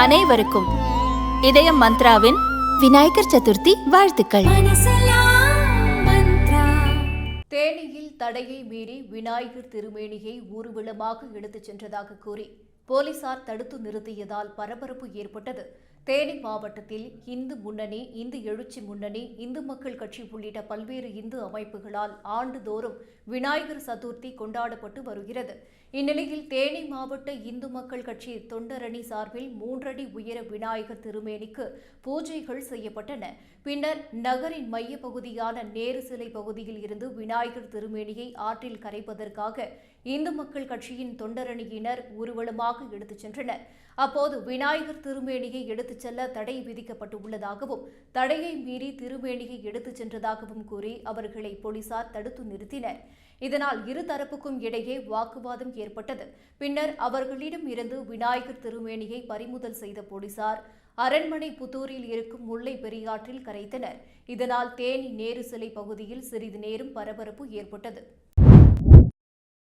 அனைவருக்கும் இதயம் மந்த்ராவின் விநாயகர் சதுர்த்தி வாழ்த்துக்கள். தேனியில் தடையை மீறி விநாயகர் திருமேனியை ஊர்வலமாக எடுத்துச் சென்றதாக கூறி போலீசார் தடுத்து நிறுத்தியதால் பரபரப்பு ஏற்பட்டது. தேனி மாவட்டத்தில் இந்து முன்னணி, இந்து எழுச்சி முன்னணி, இந்து மக்கள் கட்சி உள்ளிட்ட பல்வேறு இந்து அமைப்புகளால் ஆண்டுதோறும் விநாயகர் சதுர்த்தி கொண்டாடப்பட்டு வருகிறது. இந்நிலையில் தேனி மாவட்ட இந்து மக்கள் கட்சி தொண்டரணி சார்பில் 3 அடி உயர விநாயகர் திருமேனிக்கு பூஜைகள் செய்யப்பட்டன. பின்னர் நகரின் மைய பகுதியான நேரு சிலை பகுதியில் இருந்து விநாயகர் திருமேனியை ஆற்றில் கரைப்பதற்காக இந்து மக்கள் கட்சியின் தொண்டரணியினர் ஊர்வலமாக எடுத்துச் சென்றனர். அப்போது விநாயகர் திருமேனியை எடுத்துச் செல்ல தடை விதிக்கப்பட்டுள்ளதாகவும், தடையை மீறி திருமேனியை எடுத்துச் சென்றதாகவும் கூறி அவர்களை போலீசார் தடுத்து நிறுத்தினர். இதனால் இருதரப்புக்கும் இடையே வாக்குவாதம் ஏற்பட்டது. பின்னர் அவர்களிடம் இருந்து விநாயகர் திருமேனியை பறிமுதல் செய்த போலீசார் அரண்மனை புத்தூரில் இருக்கும் முல்லை பெரியாற்றில் கரைத்தனர். இதனால் தேனி நேரு சிலை பகுதியில் சிறிது நேரம் பரபரப்பு ஏற்பட்டது.